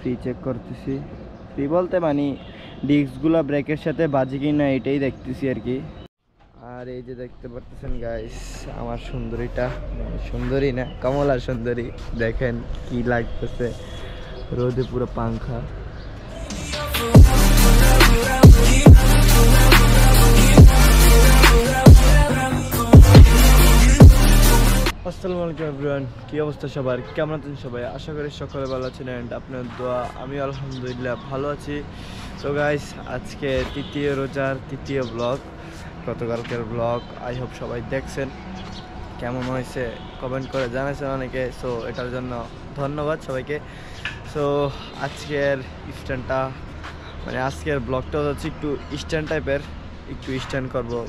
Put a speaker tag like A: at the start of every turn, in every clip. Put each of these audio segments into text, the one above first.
A: Free check করতেছি। Free বলতে মানে ডিস্কগুলো ব্রেকের সাথে বাজে কি না এটাই দেখতেছি আর কি। আর এই যে দেখতে পারতেছেন গাইস আমার সুন্দরীটা, সুন্দরী না কমলা সুন্দরী, দেখেন কি লাগতেছে রোদে পুরো পাংখা। আসসালামু আলাইকুম এভরিওয়ান, কি অবস্থা সবার, কেমন আছেন সবাই? আশা করি সকলে ভালো আছেন অ্যান্ড আপনার দোয়া আমি আলহামদুলিল্লাহ ভালো আছি। সো গাইস আজকে তৃতীয় রোজার তৃতীয় ব্লগ, গতকালকের ব্লগ আই হোপ সবাই দেখছেন। কেমন হয়েছে কমেন্ট করে জানাইছেন অনেকে, সো এটার জন্য ধন্যবাদ সবাইকে। সো আজকের স্ট্যান্ডটা মানে আজকের ব্লগটা হচ্ছে একটু স্ট্যান্ড টাইপের, একটু স্ট্যান্ড করবো।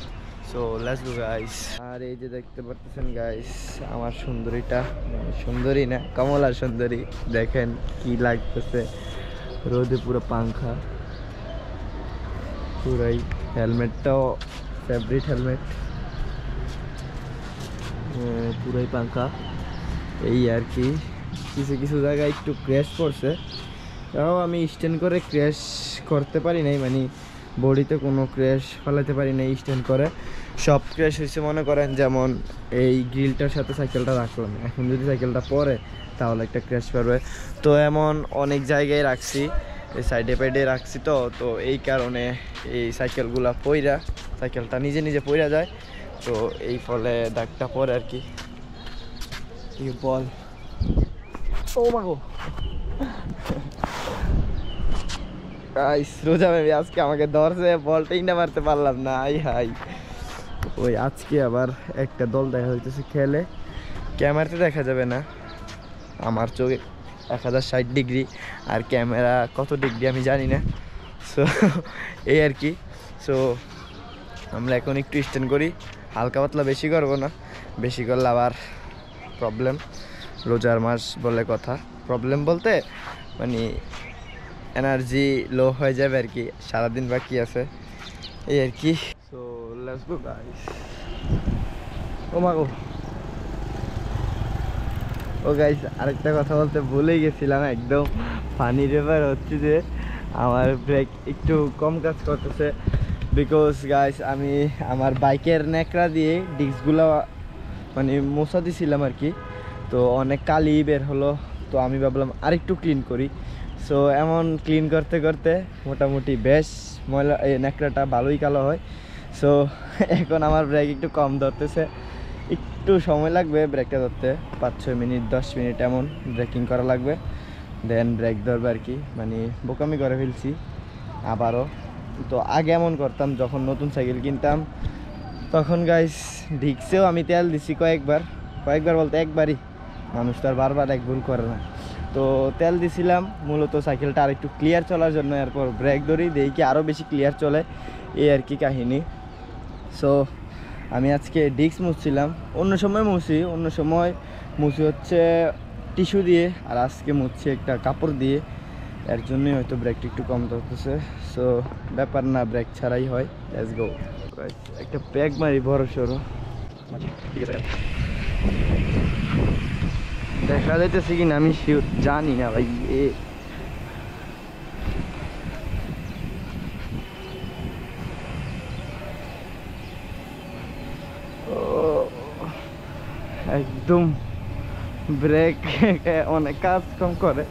A: So let's go guys. আর এই যে দেখতে পারতেছেন গাইস আমার সুন্দরীটা, সুন্দরী না কমলা সুন্দরী, দেখেন কি লাগতেছে রোদে পুরো পাংখা। পুরাই হেলমেটটাও ফেভারিট হেলমেট, পুরাই পাংখা। এই আর কি, কিছু কিছু জায়গায় একটু ক্র্যাশ পড়ছে, তাও আমি স্ট্যান্ড করে ক্র্যাশ করতে পারি নাই, মানে বডিতে কোনো ক্র্যাশ ফেলাতে পারি নাই স্ট্যান্ড করে। সব ক্র্যাশ হয়েছে মনে করেন যেমন এই গ্রিলটার সাথে সাইকেলটা রাখলাম, এখন যদি সাইকেলটা পরে তাহলে একটা ক্র্যাশ পারবে। তো এমন অনেক জায়গায় রাখছি, এই সাইডে পাইডে রাখছি, তো তো এই কারণে এই সাইকেলগুলা পইরা, সাইকেলটা নিজে নিজে পইরা যায়, তো এই ফলে দাগটা পরে আর কি। বল ও মাগো রোজা ভাবি আজকে আমাকে ধরছে, বলটাই না মারতে পারলাম না। আই হাই, ওই আজকে আবার একটা দল দেখা হইতেছে খেলে, ক্যামেরাতে দেখা যাবে না, আমার চোখে 1060 ডিগ্রি আর ক্যামেরা কত ডিগ্রি আমি জানি না। সো এই আর কি। সো আমরা এখন একটু স্ট্যান্ড করি, হালকা পাতলা, বেশি করবো না, বেশি করলে আবার প্রবলেম। রোজার মাস বলে কথা, প্রবলেম বলতে মানে এনার্জি লো হয়ে যাবে আর কি, সারাদিন বাকি আছে এই আর কি। So let's go guys. ও মাগো, ও গাইস আরেকটা কথা বলতে ভুলেই গেছিলাম, একদম ফানি ব্যাপার হচ্ছে যে আমার ব্রেক একটু কম কাজ করতেছে, বিকজ গাইস আমি আমার বাইকের ন্যাকড়া দিয়ে ডিস্কগুলো মানে মোছা দিছিলাম আর কি, তো অনেক কালি বের হলো, তো আমি ভাবলাম আরেকটু ক্লিন করি। সো এমন ক্লিন করতে করতে মোটামুটি বেশ ময়লা, এই ন্যাকড়াটা ভালোই কালো হয়। সো এখন আমার ব্রেক একটু কম ধরতেছে, একটু সময় লাগবে ব্রেকটা ধরতে, 5-6 মিনিট 10 মিনিট এমন ব্রেকিং করা লাগবে, দেন ব্রেক ধরবে আর কি। মানে বোকামি করে ফেলছি আবারও। তো আগে এমন করতাম যখন নতুন সাইকেল কিনতাম, তখন গাইস ডিস্কেও আমি তেল দিছি কয়েকবার বলতে একবারই, মানুষ তো আর বারবার এক ভুল করে না। তো তেল দিছিলাম মূলত সাইকেলটা আর একটু ক্লিয়ার চলার জন্য, এরপর ব্রেক ধরি দেখি কি আরও বেশি ক্লিয়ার চলে, এই আর কি কাহিনী। সো আমি আজকে ডিস্ক মুছছিলাম, অন্য সময় মুছি হচ্ছে টিস্যু দিয়ে, আর আজকে মুছছি একটা কাপড় দিয়ে, এর জন্যই হয়তো ব্রেকটা একটু কম ধরতেছে। সো ব্যাপার না, ব্রেক ছাড়াই হয়। Let's go. একটা প্যাক মারি বড় সড়ো, দেখা যাইতেছে কিনা আমি জানি না ভাই। একদম ব্রেক অনেক কাজ কম করে,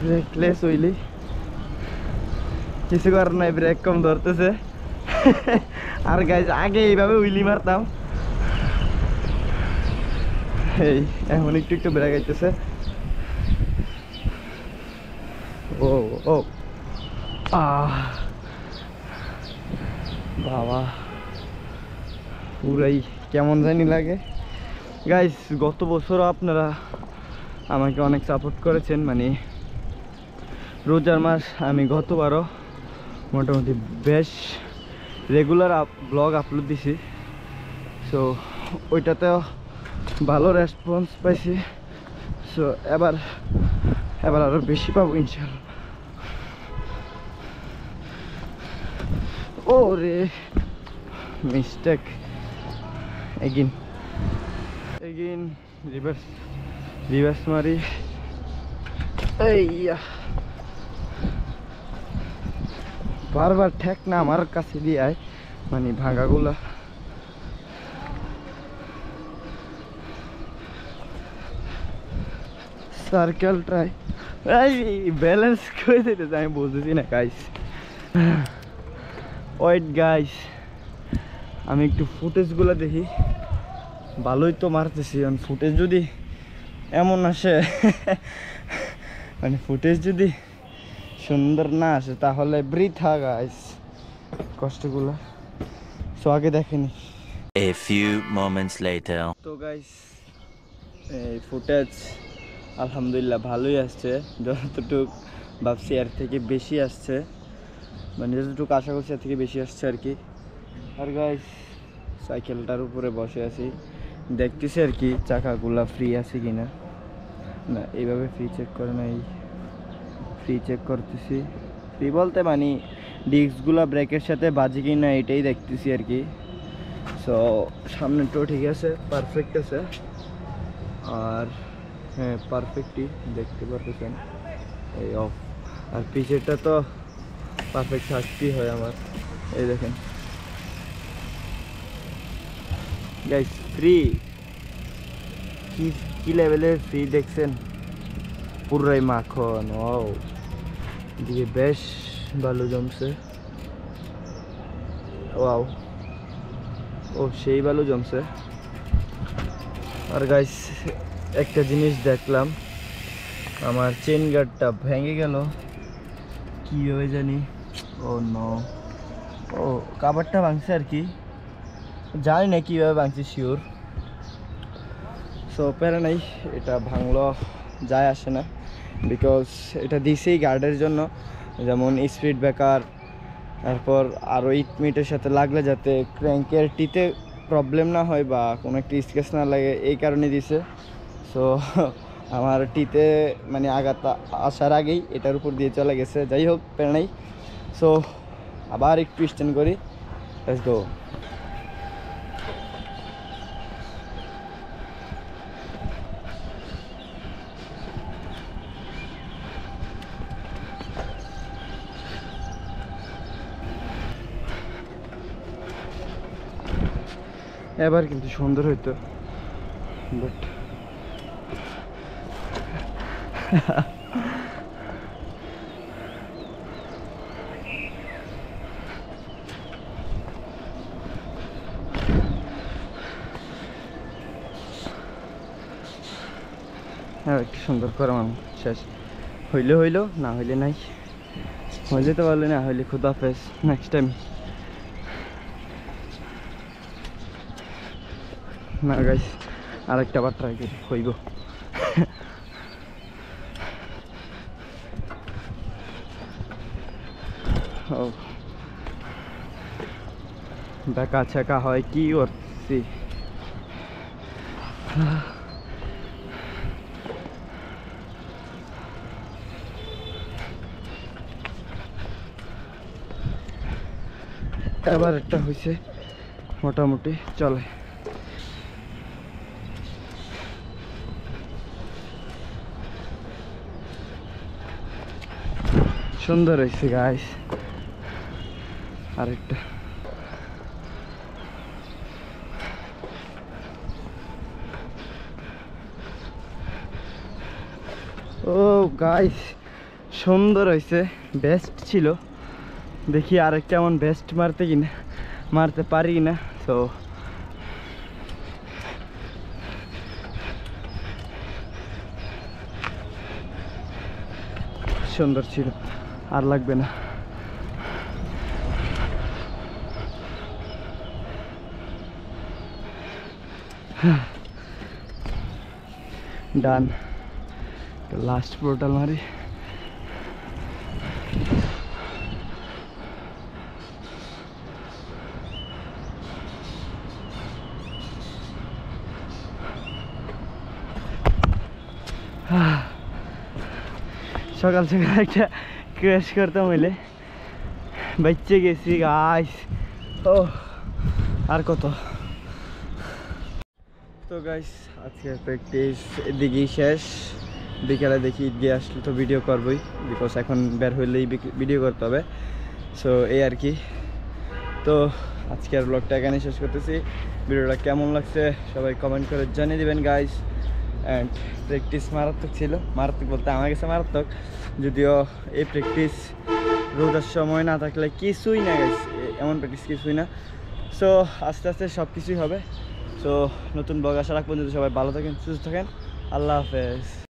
A: ব্রেকলেস হইলি কিছু করার নাই, ব্রেক কম ধরতেছে। আর গাইজ আগে এইভাবে উইলি মারতাম, এই এখন একটু একটু ব্রেক আইতেছে। ও ও বাবা, পুরাই কেমন জানি লাগে গাইস। গত বছরও আপনারা আমাকে অনেক সাপোর্ট করেছেন, মানে রোজার মাস আমি গতবারও মোটামুটি বেশ রেগুলার ব্লগ আপলোড দিছি, সো ওইটাতেও ভালো রেসপন্স পাইছি। সো এবার আরও বেশি পাবো ইনশাল্লাহ। ও রে মিস্টেক, এগিন রিভার্স মারি, এইয়া বারবার ঠেক না আমার কাছে দিয়ে আয়, মানে ভাঙাগুলা। সার্কেল ট্রাই ব্যালেন্স করে দিতেছে, আমি বুঝতেছি না গাইস। ওয়েট গাইস, আমি একটু ফুটেজগুলো দেখি। ভালোই তো মারতেছি, ফুটেজ যদি এমন আসে মানে ফুটেজ যদি সুন্দর না আসে তাহলে বৃথা গাইস কষ্টগুলো। সো আগে দেখেনি।
B: A few moments later.
A: তো গাইস এই ফুটেজ আলহামদুলিল্লাহ ভালোই আসছে, যতটুক ভাবছি এর থেকে বেশি আসছে, মানে যতটুকু আশা করছি এর থেকে বেশি আসছে আর কি। আর গাইস সাইকেলটার উপরে বসে আছি, দেখতেছি আর কি চাকাগুলা ফ্রি আছে কিনা। না এইভাবে ফ্রি চেক করে নাই, ফ্রি চেক করতেছি। ফ্রি বলতে মানে ডিস্কগুলা ব্রেকের সাথে বাজে কি না এটাই দেখতেছি আর কি। সো সামনেটাও ঠিক আছে, পারফেক্ট আছে। আর হ্যাঁ পারফেক্টই দেখতে পারতেছেন, এই অফ। আর পিছেরটা তো পারফেক্ট থাকতেই হয় আমার। এই দেখেন গাইস ফ্রি, কি লেভেলের ফ্রি দেখছেন, পুরাই মাখন। ও দিয়ে বেশ ভালো জমছে, ওয়াও, ও সেই ভালো জমছে। আর গাইস একটা জিনিস দেখলাম, আমার চেন গার্ডটা ভেঙে গেল কীভাবে জানি। ও নো, ও কাভারটা ভাঙছে আর কি, জানি না কীভাবে ভাঙছে শিওর। সো প্যারা নাই, এটা ভাঙলো যায় আসে না, বিকজ এটা দিছেই গার্ডের জন্য, যেমন স্পিড ব্রেকার, তারপর আরও ইটমিটের সাথে লাগলে যাতে ক্র্যাঙ্কের টিতে প্রবলেম না হয় বা কোনো একটা স্কেচ না লাগে, এই কারণে দিছে। সো আমার টিতে মানে আঘাত আসার আগেই এটার উপর দিয়ে চলে গেছে। যাই হোক প্যারা নাই। সো আবার একটু স্ট্যান্ড করি, লেটস গো। এবার কিন্তু সুন্দর হইতো, বাট হ্যাঁ একটু সুন্দর করে শেষ হইলে হইলো, না হইলে নাই। হইলে তো ভালো, না হইলে খুদা হাফেজ, নেক্সট টাইম। না গাইস আরেকটা বার ট্রাই করি, হইব। ও বেকা ছেকা হয় কি করছি। এবার একটা হয়েছে মোটামুটি চলে। সুন্দর হয়েছে গাইস, আরেকটা। ও গাইস সুন্দর হয়েছে, বেস্ট ছিল। দেখি আরেকটা এমন বেস্ট মারতে পারি কিনা। তো সুন্দর ছিল, আর লাগবে না। ডান, লাস্ট পোর্টাল মারি। সকাল সকাল একটা ক্র্যাশ করতাম হইলে বাচ্চে গেছি গাইস। ও আর কত। তো গাইস আজকের প্র্যাকটিস এদিকেই শেষ। বিকেলে দেখি গিয়ে আসলে তো ভিডিও করবই, বিকজ এখন বের হইলেই ভিডিও করতে হবে। সো এই আর কি। তো আজকের ব্লগটা এখানে শেষ করতেছি। ভিডিওটা কেমন লাগছে সবাই কমেন্ট করে জানিয়ে দেবেন গাইস। অ্যান্ড প্র্যাকটিস মারাত্মক ছিল, মারাত্মক বলতে আমার কাছে মারাত্মক, যদিও এই প্র্যাকটিস রোজার সময় না থাকলে কিছুই না গাইস, এমন প্র্যাকটিস কিছুই না। সো আস্তে আস্তে সব কিছুই হবে। সো নতুন ব্লগ আসার আগ পর্যন্ত সবাই ভালো থাকেন, সুস্থ থাকেন, আল্লাহ হাফেজ।